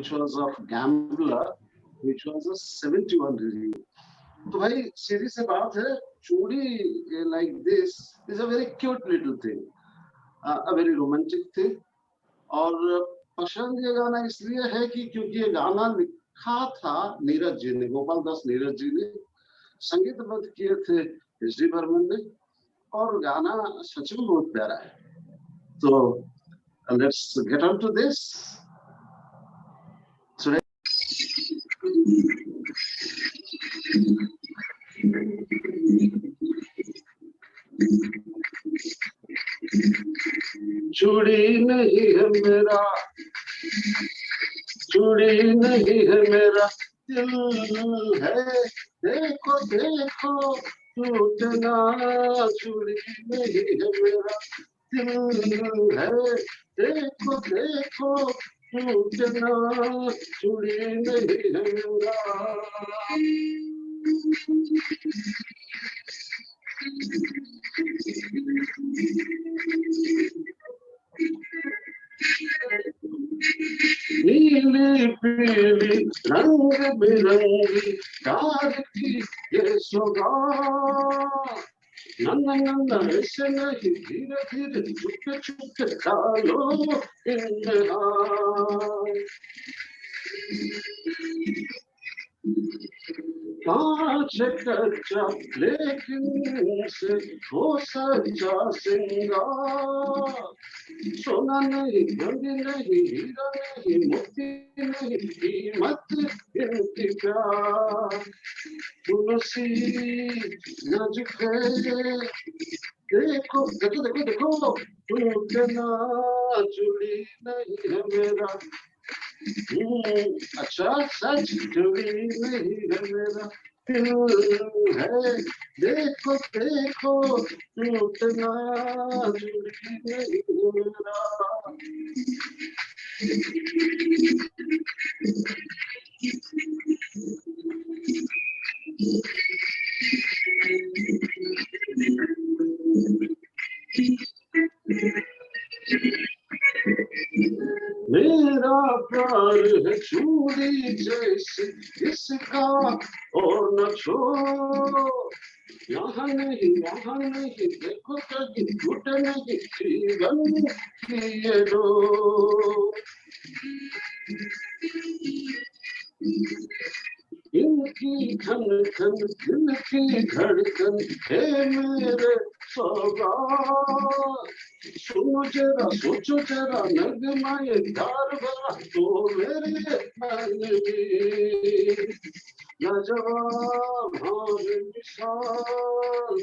which was of Gambler, which was a 71 review. तो भाई सीधी से बात है, चूड़ी like this is a very cute little thing, a very romantic thing. और पसंद ये गाना इसलिए है कि क्योंकि ये गाना लिखा था नीरज जी ने, गोपाल दास नीरज जी ने, संगीतबद्ध किए थे एस डी बर्मन ने, और गाना सच में बहुत प्यारा है. तो let's get on to this. चूड़ी नहीं है मेरा, चूड़ी नहीं है मेरा, दिल है देखो देखो टूटना. चूड़ी नहीं है मेरा, दिल है देखो देखो टूटना. चूड़ी नहीं है मेरा. नीली पीली रंग बिरंगी तार की ये सौगात, नन्ना नन्ना ऐसे नहीं, धीरे धीरे छुपके छुपके डालो इनमें हाथ. कांच कच्चा लेकिन से हो सच्चा सिंगार. सोना नहीं, चांदी नहीं, हीरा नहीं, मोती नहीं, कीमत इनकी प्यार. तुलसी नजके देखो देखो देखो देखो टूटना. चूड़ी नहीं है मेरा, अच्छा सच चूड़ी नहीं है मेरा, दिल है देखो देखो टूटना. चूड़ी नहीं है मेरा. मेरा प्यार है चूड़ी जैसे इसका और न छोड़ो. यहाँ नहीं वहाँ नहीं, देखो कभी टूट नहीं, जीवन किए दो. इनकी खन खन दिल की धड़कन है मेरे सौगात. सुनो जरा सोचो जरा नगमाए प्यार भरा तो मेरे मन में लाजवाब हार मिसाल.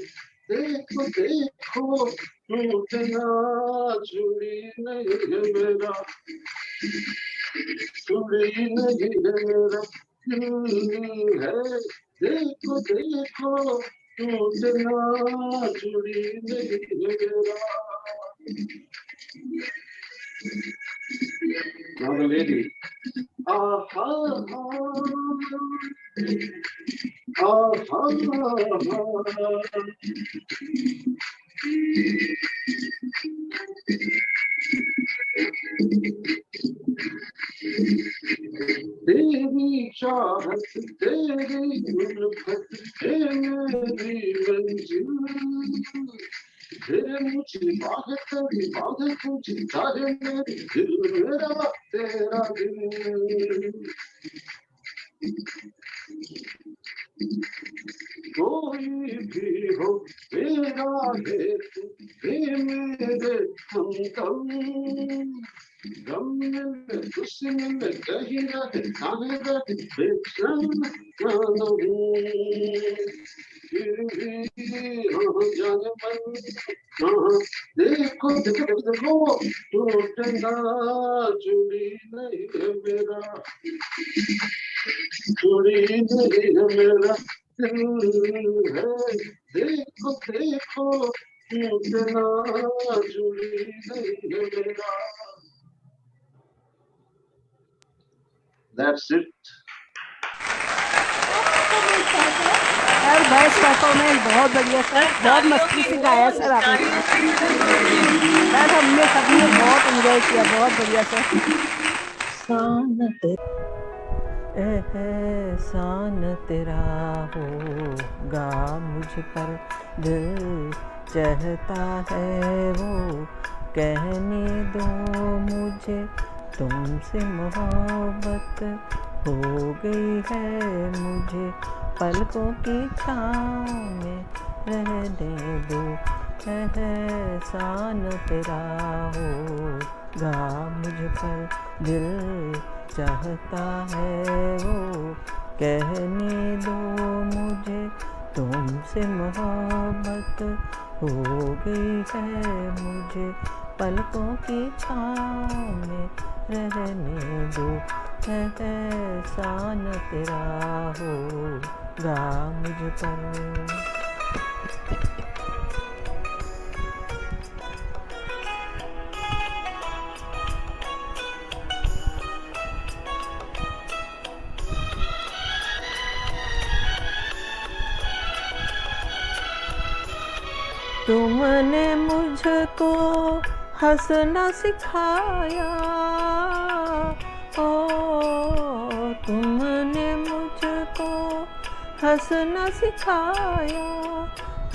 देखो देखो टूटना. चूड़ी नहीं है मेरा, चूड़ी नहीं है मेरा, दिल है देखो देखो टूटना. चूड़ी नहीं है मेरा. Now the lady. Aha, तेरी चाहत तेरी उल्फत है मेरी मंजिल. तेरे मुझे बात तेरी बात तुझे चाहे मेरी दिल मेरा तेरा दिल. कोई भी हो मेरा है तू, मेरे हमदम. गम में खुशी में कहीं रहे कहीं रहे बेचैन जाने मन. देखो देखो देखो टूटना. चूड़ी नहीं है मेरा, चूड़ी नहीं है मेरा, दिल है देखो देखो टूटना. चूड़ी नहीं है मेरा. That's it. Sir best performance, बहुत बढ़िया सर, बहुत मस्ती से गाया सर आपने. सर हमने सबने बहुत एंजॉय किया, बहुत बढ़िया सर. एहसान तेरा होगा मुझ पर, दिल चाहता है वो कहने दो मुझे, तुमसे मोहब्बत हो गई है मुझे, पलकों की छाँव में रहने दो। एहसान तेरा होगा मुझ पर, दिल चाहता है वो कहने दो मुझे, तुमसे मोहब्बत हो गई है मुझे, पलकों की छाँव में रहने दो। एहसान तेरा होगा मुझ पर। तुमने मुझको हंसना सिखाया, ओ तुमने मुझको हंसना सिखाया,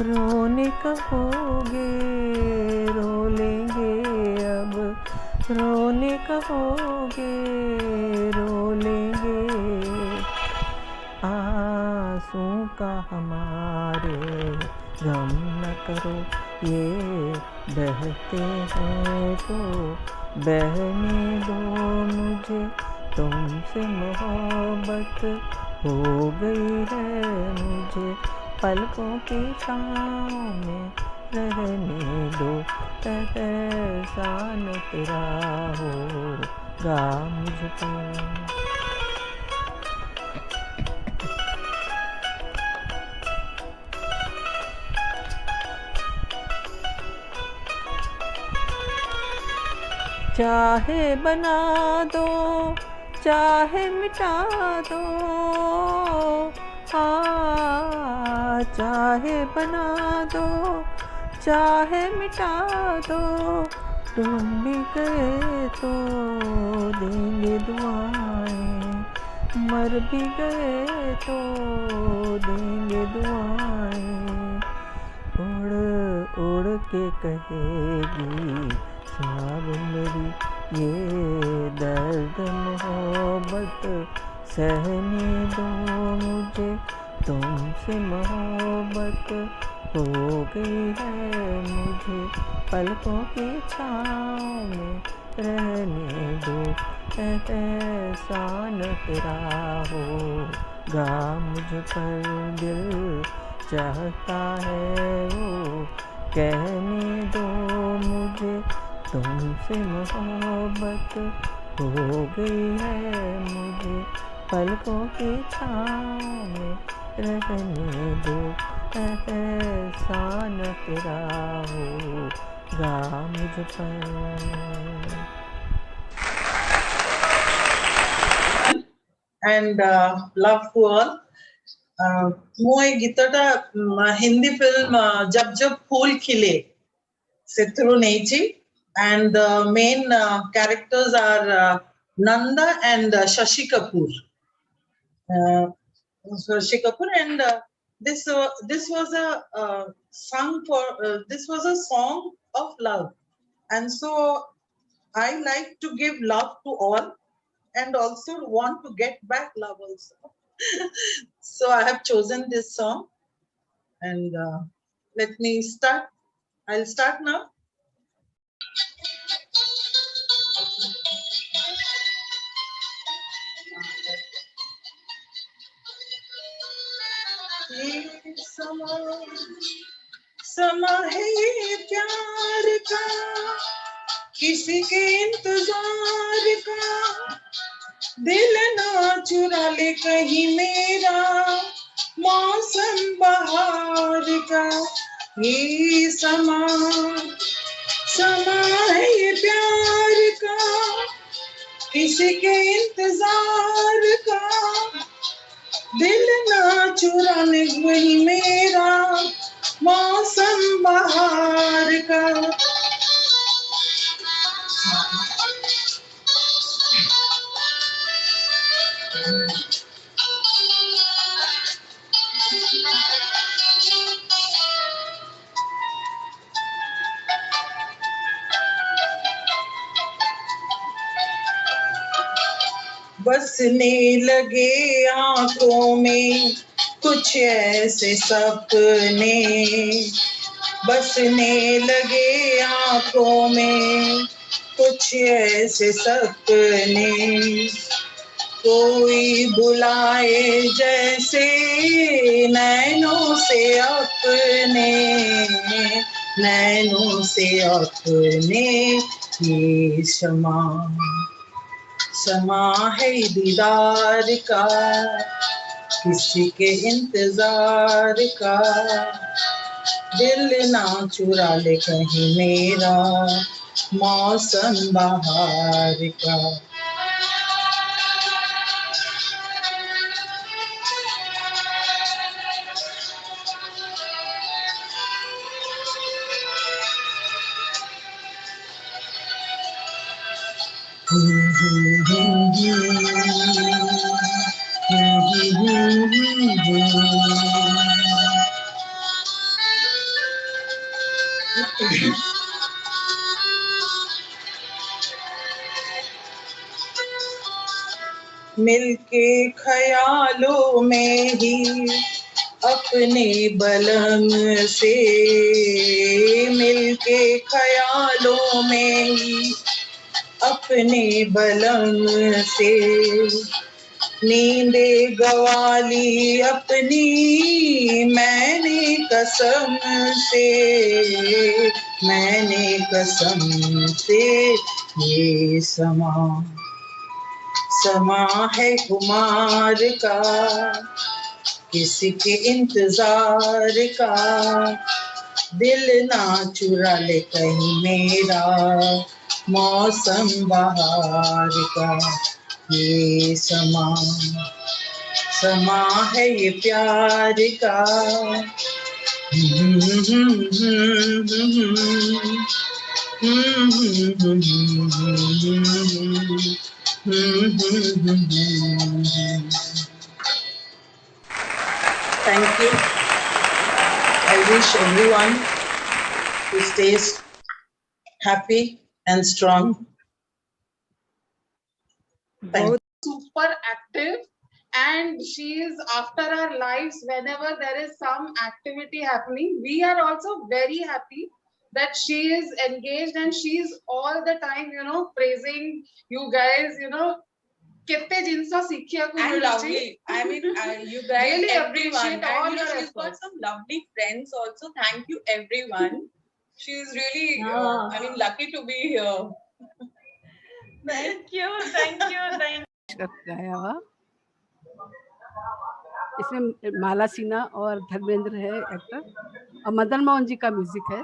रोने कहोगे रो लेंगे अब, रोने कहोगे रो लेंगे, आंसू का हमारे गम न करो, ये बहते हैं तो बहने दो मुझे, तुमसे मोहब्बत हो गई है मुझे, पलकों की छाँव में रहने दो। एहसान तेरा होगा मुझ पर। चाहे बना दो चाहे मिटा दो, चाहे बना दो चाहे मिटा दो, तुम भी गए तो देंगे दुआएं, मर भी गए तो देंगे दुआएं, उड़ उड़ के कहेगी साब मेरी ये दर्द मोहब्बत, सहने दो मुझे, तुमसे मोहब्बत हो गई है मुझे, पलकों की छाँव में रहने दो। एहसान तेरा होगा मुझ पर, दिल चाहता है वो कहने दो मुझे, तुमसे मोहब्बत हो गई है मुझे, पलकों की छाँव में रहने दो। एहसान तेरा होगा मुझ पर। And love to all. ମୁଁ ଏ ଗୀତଟା ହିନ୍ଦୀ ଫିଲ୍ମ ଜବ ଜବ ଫୁଲ ଖିଲେ ସେଥିରୁ ନେଇଛି, and the main characters are Nanda and Shashi Kapoor. Shashi Kapoor, and this was a song for this was a song of love, and so I like to give love to all, and also want to get back love also. So I have chosen this song, and let me start. I'll start now. समा है ये प्यार का, किसी के इंतजार का, दिल ना चुरा ले कहीं मेरा, मौसम बहार का, ये समा है ये प्यार का, किसी के इंतजार का, दिल ना चुराने वही मेरा, मौसम बहार का। बसने लगे आंखों में कुछ ऐसे सपने, बसने लगे आंखों में कुछ ऐसे सपने, कोई बुलाए जैसे नैनों से अपने, नैनों से अपने। ये समा है दीदार का, किसी के इंतजार का, दिल ना चुरा ले कहीं मेरा मौसम बहार का। मिलके ख्यालों में ही अपने बलम से, मिलके ख्यालों में ही अपने बलम से, नींदे गवाली अपनी मैंने कसम से, मैंने कसम से। ये समा है कुमार का, किसी के इंतजार का, दिल ना चुरा ले कहीं मेरा मौसम बहार का। ये समा है ये प्यार का। Thank you. I wish everyone to stay happy and strong. Thank you. Super active, and she is after our lives. Whenever there is some activity happening, we are also very happy that she is engaged, and she is all the time, praising you guys, कितने जिनसा सीखिया को and lovely. I mean, you guys, Really everyone, appreciate all and your she's got efforts. some lovely friends also. Thank you, everyone. She's really, I mean, lucky to be here. Thank you, thank you, thank you. गाया हुआ, इसमें माला सिन्हा और धर्मेंद्र है actor, और मदन मोहन जी का music है।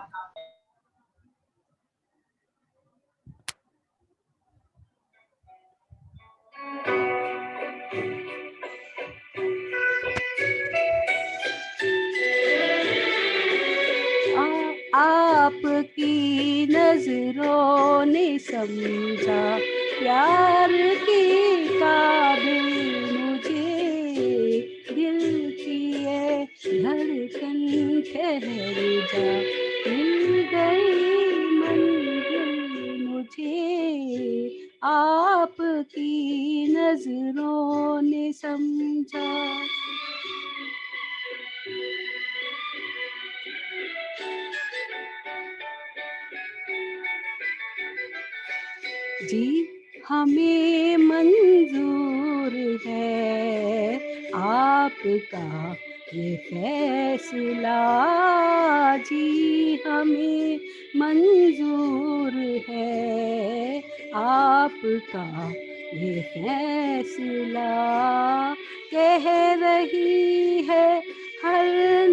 आपकी नजरों ने समझा प्यार की काबिल मुझे, दिल की ये धड़कन ठहर जा, मिल गई मंजिल मुझे, आपकी नजरों ने समझा। जी हमें मंजूर है आपका ये फैसला, जी हमें मंजूर है आपका ये फैसला, कह रही है हर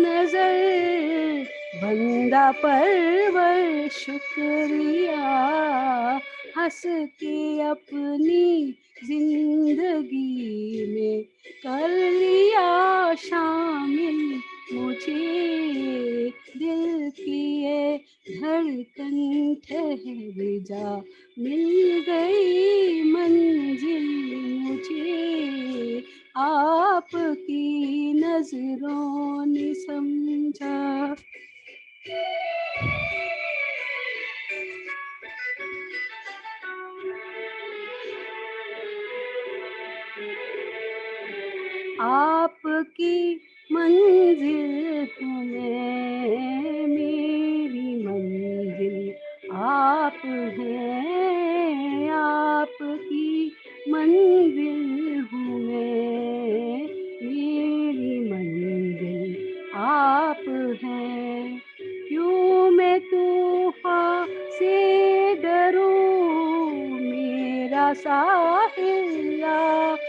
नजर बंदा परवर शुक्रिया, हंस के अपनी जिंदगी में कर लिया शामिल मुझे, दिल की ये धड़कन ठहर जा, मिल गई मंजिल मुझे, आपकी नजरों ने समझा। आपकी मंजिल हूँ मैं, मेरी मंजिल आप हैं। आपकी मंजिल हूँ मैं, मेरी मंजिल आप हैं। क्यों मैं तूफान से डरूं, मेरा साहिल आप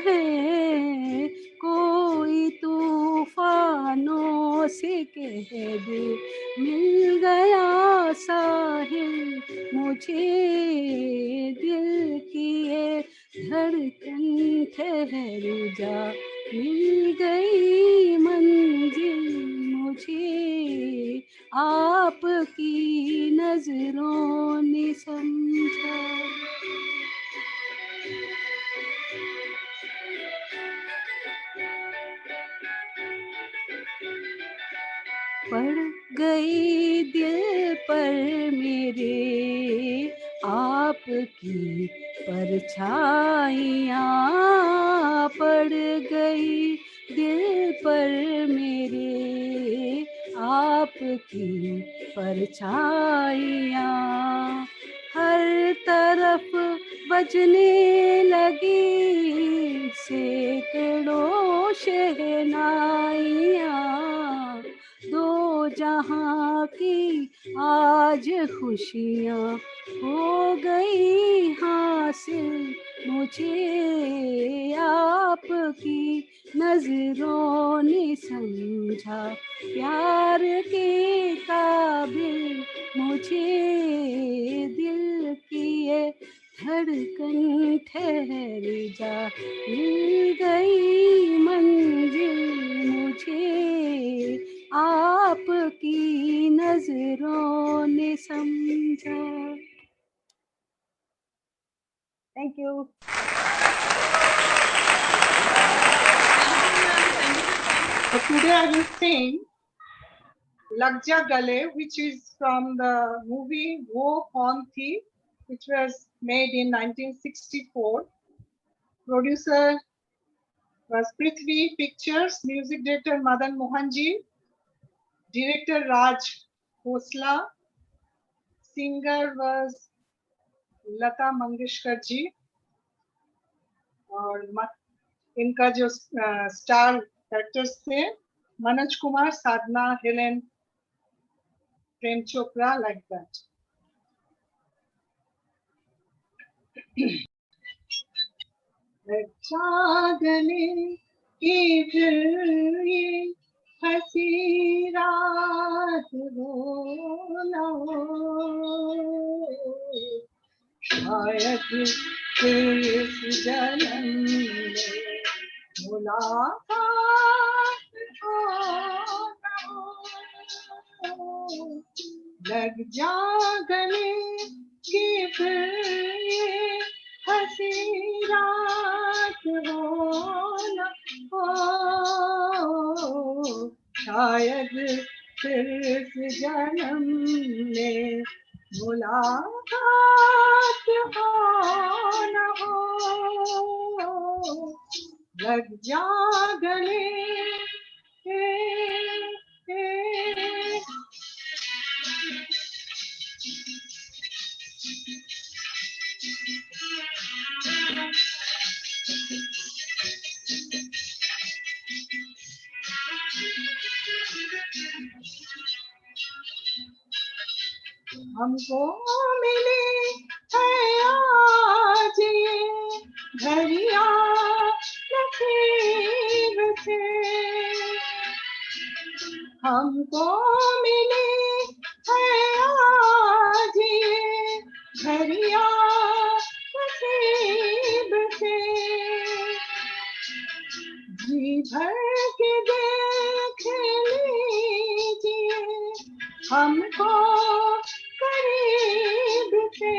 है। कोई तूफानों से कह दे, मिल गया साहिल मुझे। दिल की ये धड़कन ठहर जा, मिल गई मंजिल मुझे। आपकी नजरों ने समझा। पड़ गई दिल पर मेरे आपकी परछाइयाँ, पड़ गई दिल पर मेरे आपकी परछाइयाँ। हर तरफ बजने लगी सैकड़ों शहनाइयाँ। दो जहां की आज खुशियाँ हो गई हासिल मुझे। आपकी नजरों ने समझा, प्यार के काबिल मुझे। दिल की ये धड़कन ठहर जा, मिल गई मंजिल मुझे। आपकी नजरों ने समझा। Thank you. So today I will sing Lag Ja Gale, which is from the movie Wo Kaun Thi, which was made in 1964. Producer was Prithvi Pictures, music director Madan Mohanji, director Raj Khosla, singer was Lata Mangeshkar ji, और इनका जो star actors थे Manoj Kumar, Sadhana, Helen, Prem Chopra, like that. जागने की फिर ये हंसी रात हो न हो, शायद फिर इस जन्म में मुलाकात हो न हो। लग जा गले की फिर ये हंसी रात हो न हो, शायद फिर इस जन्म में मुलाकात हो न हो। लग जा गले हमको मिली है आज ये घड़िया नसीब से, हमको मिली है आज ये घड़िया नसीब से। जी भर के देख लीजिए हमको करीब से,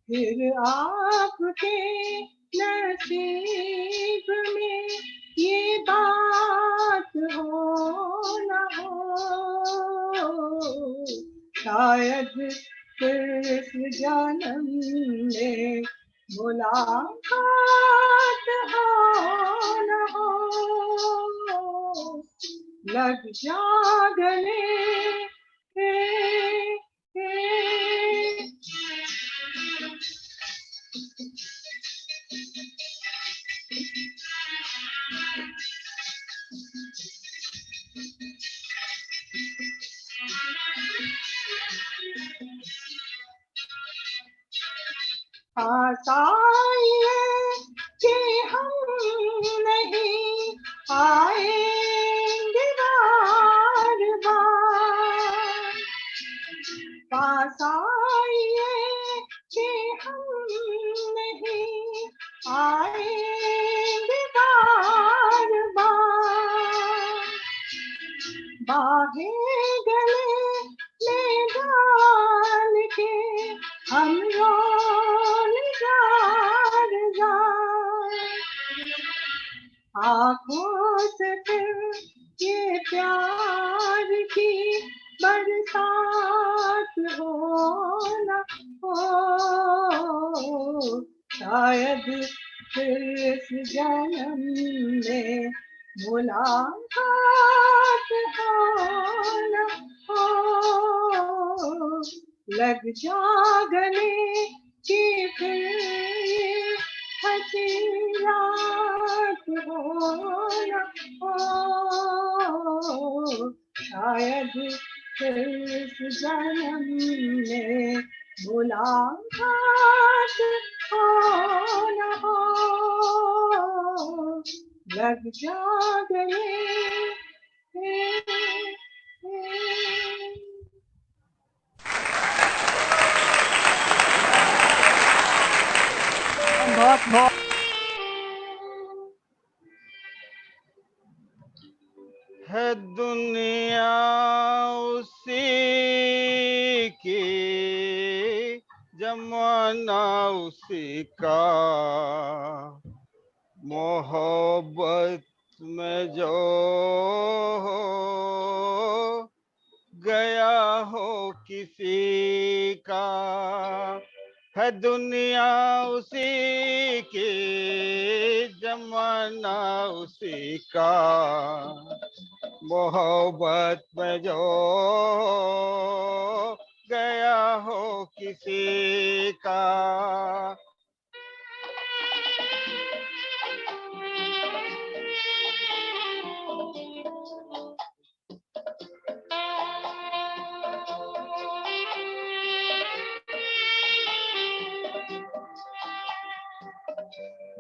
फिर आपके नसीब में ये बात हो न हो, शायद फिर इस जन्म में मुलाकात हो न हो, लग जा गले। आसाइए कि हम नहीं आएंगे बार बार, पास आइए कि हम नहीं आएंगे बार बार, बाहें गले में डाल के हम रोज़गार आँखों से फिर ये प्यार की बरसात हो न हो, शायद फिर इस जन्म में मुलाकात हो न हो, लग जा गले कि फिर हंसी रात हो न हो, शायद फिर इस जन्म में मुलाकात हो न हो, लग जा गले। बहुत बहुत है दुनिया उसी की, जमाना उसी का, मोहब्बत में जो हो गया हो किसी का, है दुनिया उसी की, जमाना उसी का, मोहब्बत में जो गया हो किसी का।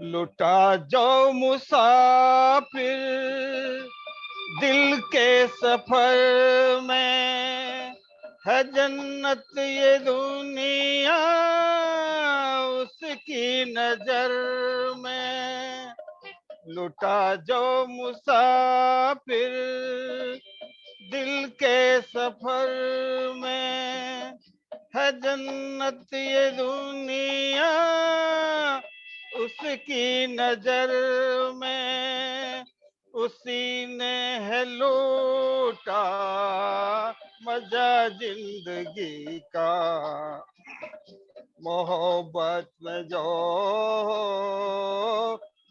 लुटा जो मुसाफिर दिल के सफर में, है जन्नत ये दुनिया उसकी नजर में। लुटा जो मुसाफिर दिल के सफर में, है जन्नत ये दुनिया उसकी नजर में। उसी ने है लूटा मजा जिंदगी का, मोहब्बत में जो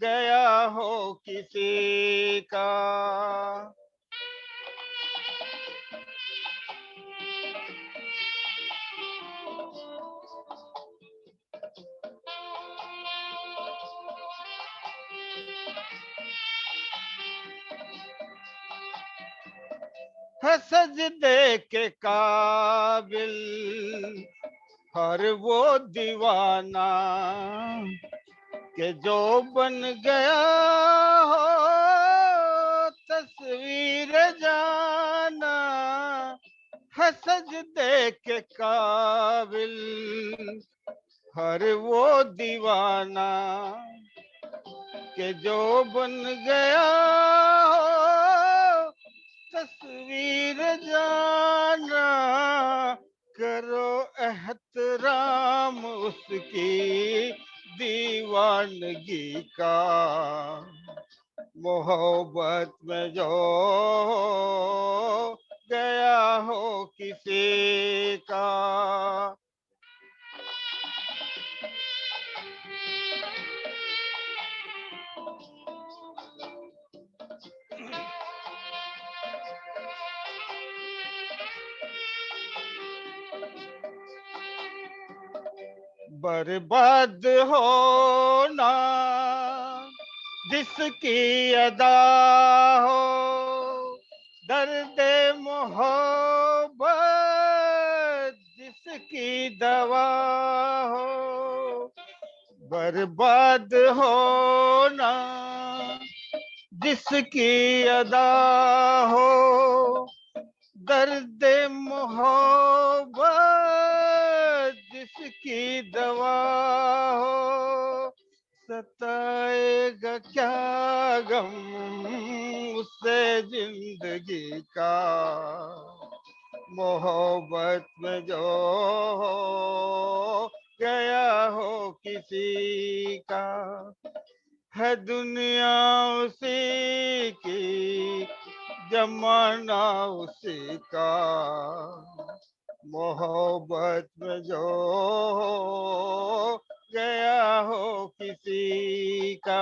गया हो किसी का। है सजदे के काबिल हर वो दीवाना के जो बन गया हो तस्वीर जाना। है सजदे के काबिल हर वो दीवाना के जो बन गया हो तस्वीर जाना। करो एहतराम उसकी दीवानगी का, मोहब्बत में जो गया हो किसी का। बर्बाद होना जिसकी अदा हो, दर्द मोहब्बत जिसकी दवा हो, बर्बाद होना जिसकी अदा हो, दर्द मोहब्बत जिसकी दवा हो, सताएगा क्या गम उससे जिंदगी का, मोहब्बत में जो हो गया हो किसी का, है दुनिया उसी की, जमाना उसी का, मोहब्बत में जो हो गया हो किसी का,